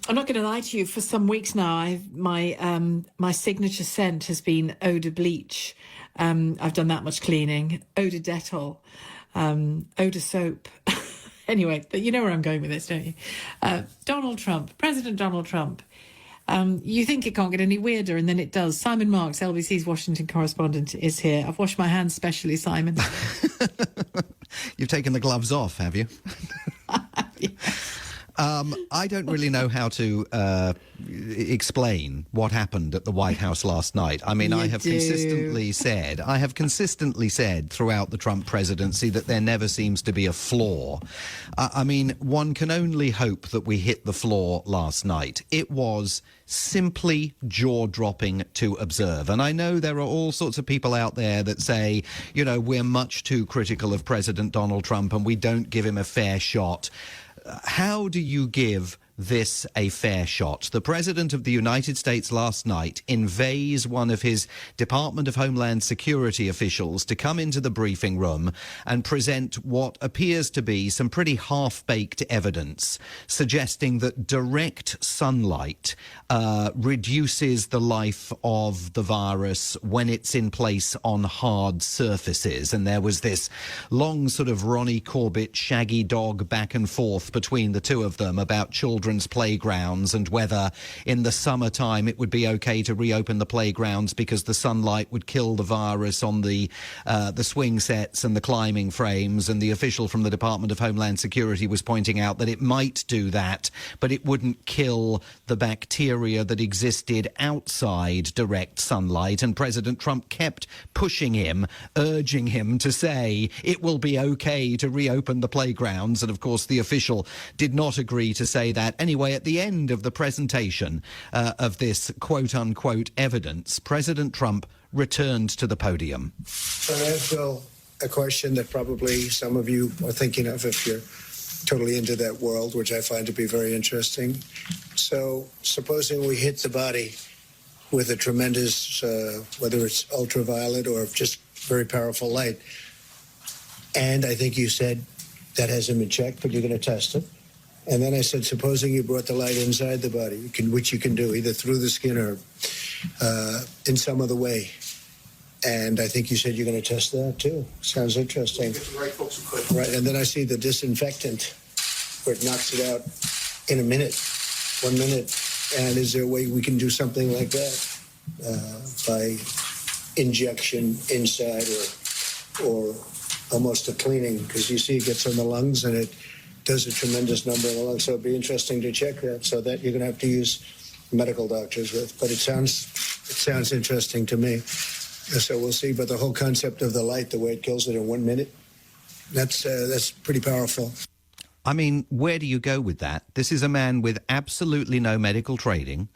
I'm not going to lie to you. For some weeks now, my signature scent has been eau de bleach. I've done that much cleaning. Eau de Dettol, eau de soap. Anyway, you know where I'm going with this, don't you? Donald Trump, President Donald Trump. You think it can't get any weirder, and then it does. Simon Marks, LBC's Washington correspondent, is here. I've washed my hands specially, Simon. You've taken the gloves off, have you? Yeah. I don't really know how to explain what happened at the White House last night. I mean, I have consistently said throughout the Trump presidency that there never seems to be a flaw. I mean, one can only hope that we hit the floor last night. It was simply jaw-dropping to observe. And I know there are all sorts of people out there that say, you know, we're much too critical of President Donald Trump and we don't give him a fair shot. How do you give this a fair shot? The President of the United States last night inveighs one of his Department of Homeland Security officials to come into the briefing room and present what appears to be some pretty half-baked evidence suggesting that direct sunlight reduces the life of the virus when it's in place on hard surfaces. And there was this long sort of Ronnie Corbett, Shaggy Dog back and forth between the two of them about children's playgrounds and whether in the summertime it would be okay to reopen the playgrounds because the sunlight would kill the virus on the swing sets and the climbing frames. And the official from the Department of Homeland Security was pointing out that it might do that, but it wouldn't kill the bacteria that existed outside direct sunlight. And President Trump kept pushing him, urging him to say it will be okay to reopen the playgrounds. And of course, the official did not agree to say that. Anyway, at the end of the presentation of this quote-unquote evidence, President Trump returned to the podium. So that's a question that probably some of you are thinking of if you're totally into that world, which I find to be very interesting. So supposing we hit the body with a tremendous, whether it's ultraviolet or just very powerful light, and I think you said that hasn't been checked, but you're going to test it. And then I said, supposing you brought the light inside the body, which you can do either through the skin or in some other way. And I think you said you're going to test that too. Sounds interesting. Right, folks who could. Right, and then I see the disinfectant where it knocks it out in a minute, 1 minute. And is there a way we can do something like that by injection inside or almost a cleaning? Because you see it gets on the lungs and it does a tremendous number in the lungs. So it'd be interesting to check that. So that you're going to have to use medical doctors with. But it sounds interesting to me. So we'll see. But the whole concept of the light, the way it kills it in 1 minute, that's pretty powerful. I mean, where do you go with that? This is a man with absolutely no medical training,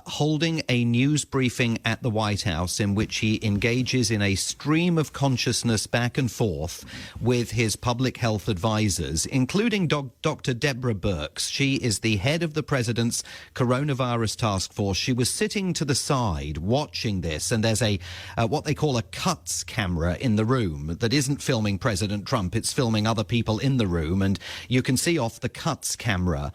holding a news briefing at the White House in which he engages in a stream of consciousness back and forth with his public health advisors, including Dr. Deborah Birx. She is the head of the president's coronavirus task force. She was sitting to the side watching this, and there's a what they call a cuts camera in the room that isn't filming President Trump. It's filming other people in the room, and you can see off the cuts camera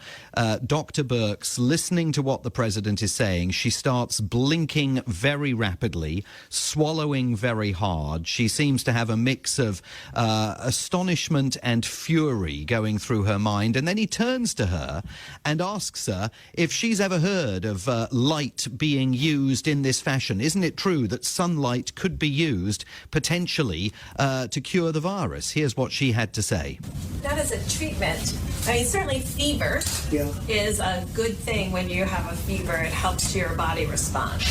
Dr. Birx listening to what the president is saying. She starts blinking very rapidly, swallowing very hard. She seems to have a mix of astonishment and fury going through her mind. And then he turns to her and asks her if she's ever heard of light being used in this fashion. Isn't it true that sunlight could be used potentially to cure the virus? Here's what she had to say. Not as a treatment. I mean, certainly fever is a good thing. When you have a fever, it helps your body respond.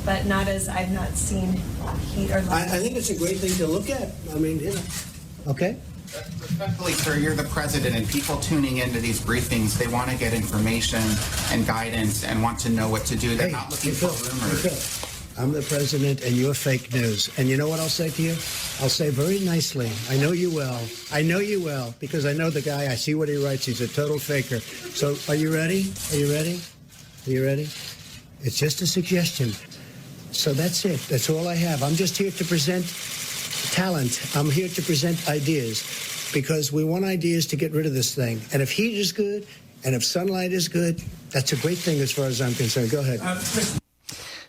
But not as, I've not seen heat or light. I think it's a great thing to look at. I mean, you know. Okay. Respectfully, sir, you're the president, and people tuning into these briefings, they want to get information and guidance and want to know what to do. They're not looking for rumors. I'm the president, and you're fake news. And you know what I'll say to you? I'll say very nicely, I know you well. I know you well, because I know the guy. I see what he writes. He's a total faker. So are you ready? Are you ready? Are you ready? It's just a suggestion. So that's it. That's all I have. I'm just here to present talent. I'm here to present ideas, because we want ideas to get rid of this thing. And if heat is good, and if sunlight is good, That's a great thing as far as I'm concerned. Go ahead.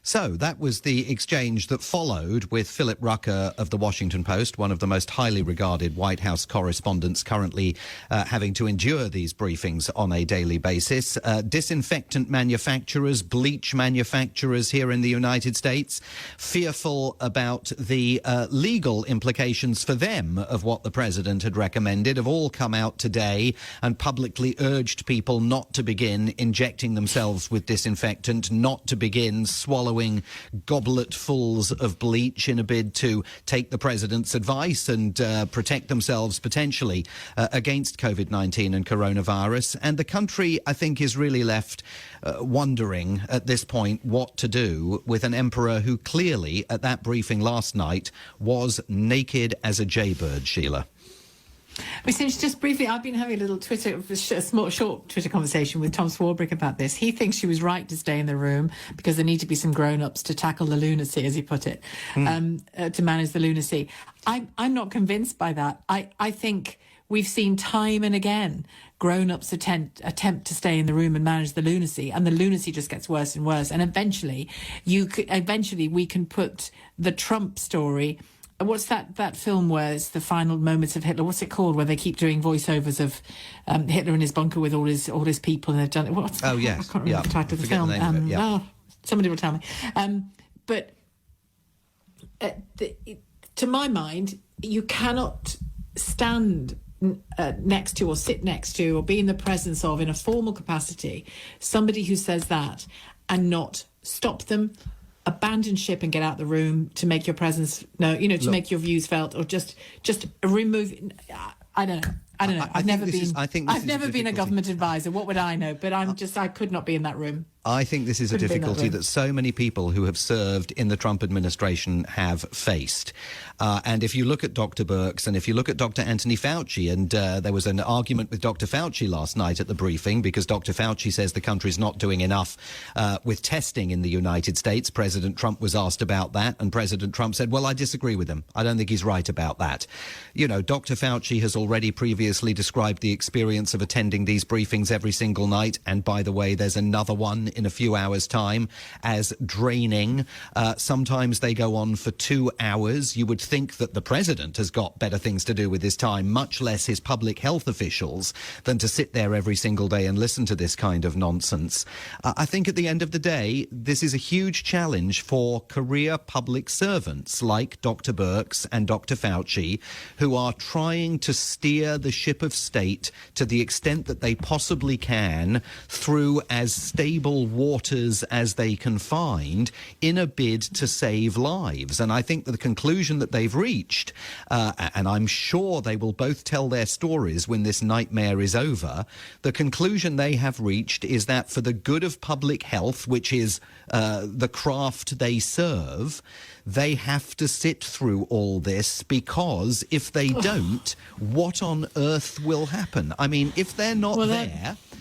So that was the exchange that followed with Philip Rucker of the Washington Post, one of the most highly regarded White House correspondents currently having to endure these briefings on a daily basis. Disinfectant manufacturers, bleach manufacturers here in the United States, fearful about the legal implications for them of what the president had recommended, have all come out today and publicly urged people not to begin injecting themselves with disinfectant, not to begin swallowing gobletfuls of bleach in a bid to take the president's advice and protect themselves potentially against COVID-19 and coronavirus. And the country, I think, is really left wondering at this point what to do with an emperor who clearly, at that briefing last night, was naked as a jaybird, Sheila. Since just briefly, I've been having a little short Twitter conversation with Tom Swarbrick about this. He thinks she was right to stay in the room because there need to be some grown-ups to tackle the lunacy, as he put it, to manage the lunacy. I'm not convinced by that. I think we've seen time and again grown-ups attempt to stay in the room and manage the lunacy, and the lunacy just gets worse and worse. And eventually we can put the Trump story. What's that film where it's the final moments of Hitler? What's it called? Where they keep doing voiceovers of Hitler in his bunker with all his people, and they've done it. Oh yes, I can't remember the title of the film. The name of it, yeah. Somebody will tell me. But to my mind, you cannot stand next to or sit next to or be in the presence of, in a formal capacity, somebody who says that and not stop them, abandon ship and get out the room to make your presence make your views felt, or just remove. I don't know. I've never been a government advisor. What would I know? But I could not be in that room. I think this is a difficulty that so many people who have served in the Trump administration have faced. And if you look at Dr. Birx and if you look at Dr. Anthony Fauci, and there was an argument with Dr. Fauci last night at the briefing because Dr. Fauci says the country's not doing enough with testing in the United States. President Trump was asked about that, and President Trump said, well, I disagree with him. I don't think he's right about that. You know, Dr. Fauci has already previously described the experience of attending these briefings every single night. And by the way, there's another one in a few hours' time as draining. Sometimes they go on for 2 hours. You would think that the president has got better things to do with his time, much less his public health officials, than to sit there every single day and listen to this kind of nonsense. I think at the end of the day, this is a huge challenge for career public servants like Dr. Birx and Dr. Fauci, who are trying to steer the ship of state to the extent that they possibly can through as stable waters as they can find in a bid to save lives. And I think that the conclusion that they've reached, and I'm sure they will both tell their stories when this nightmare is over, the conclusion they have reached is that for the good of public health, which is the craft they serve, they have to sit through all this, because if they don't, what on earth will happen? I mean, if they're not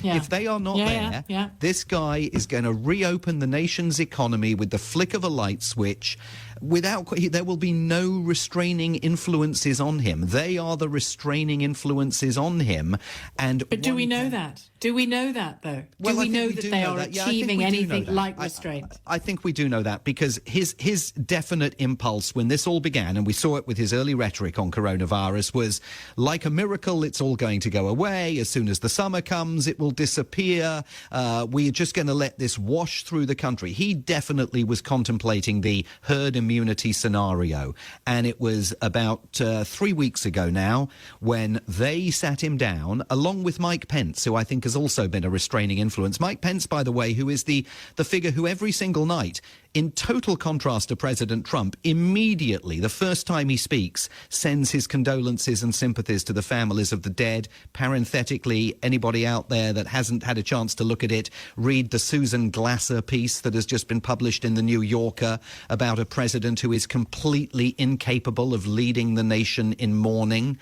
if they are not there, this guy is going to reopen the nation's economy with the flick of a light switch. There will be no restraining influences on him. They are the restraining influences on him. But do we know that? Do we know that, though? Do we know that they are achieving anything like restraint? I think we do know that, because his definite impulse when this all began, and we saw it with his early rhetoric on coronavirus, was like a miracle, it's all going to go away. As soon as the summer comes, it will disappear. We're just going to let this wash through the country. He definitely was contemplating the herd immunity scenario. And it was about 3 weeks ago now when they sat him down, along with Mike Pence, who I think has also been a restraining influence. Mike Pence, by the way, who is the figure who every single night, in total contrast to President Trump, immediately, the first time he speaks, sends his condolences and sympathies to the families of the dead. Parenthetically, anybody out there that hasn't had a chance to look at it, read the Susan Glasser piece that has just been published in the New Yorker about a president who is completely incapable of leading the nation in mourning.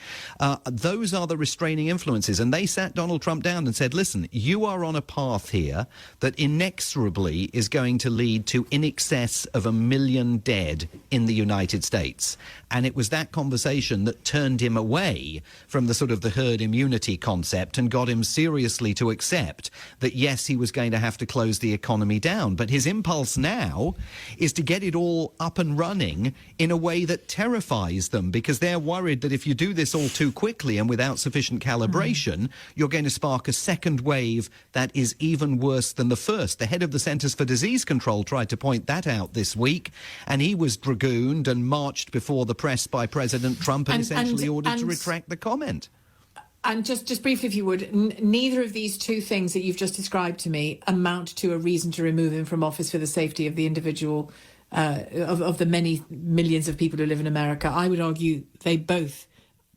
Those are the restraining influences. And they sat Donald Trump down and said, listen, you are on a path here that inexorably is going to lead to inexcusable excess of 1 million dead in the United States. And it was that conversation that turned him away from the sort of the herd immunity concept and got him seriously to accept that, yes, he was going to have to close the economy down. But his impulse now is to get it all up and running in a way that terrifies them, because they're worried that if you do this all too quickly and without sufficient calibration, you're going to spark a second wave that is even worse than the first. The head of the Centers for Disease Control tried to point that out this week, and he was dragooned and marched before the press by President Trump and essentially ordered to retract the comment. And just briefly, if you would, neither of these two things that you've just described to me amount to a reason to remove him from office for the safety of the individual, of the many millions of people who live in America. I would argue they both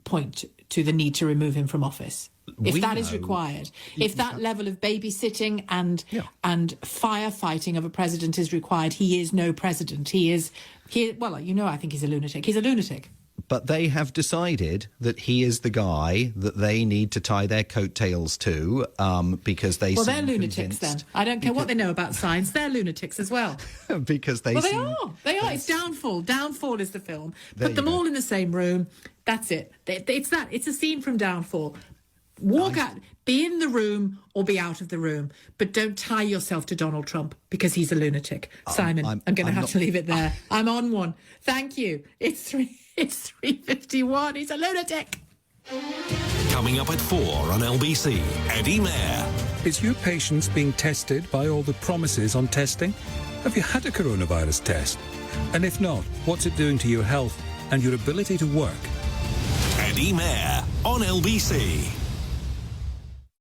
point to the need to remove him from office. If that is required, if that level of babysitting and firefighting of a president is required, he is no president. Well, you know, I think he's a lunatic. He's a lunatic. But they have decided that he is the guy that they need to tie their coattails to, because they. Well, they're lunatics then. I don't care what they know about science. They're lunatics as well. Because they. Well, they are. It's Downfall. Downfall is the film. Put them all in the same room. That's it. It's that. It's a scene from Downfall. Walk out, be in the room or be out of the room, but don't tie yourself to Donald Trump because he's a lunatic. Simon, I'm going to have to leave it there. I'm on one. Thank you. It's 3:51. He's a lunatic. Coming up at 4 on LBC, Eddie Mair. Is your patience being tested by all the promises on testing? Have you had a coronavirus test? And if not, what's it doing to your health and your ability to work? Eddie Mair on LBC.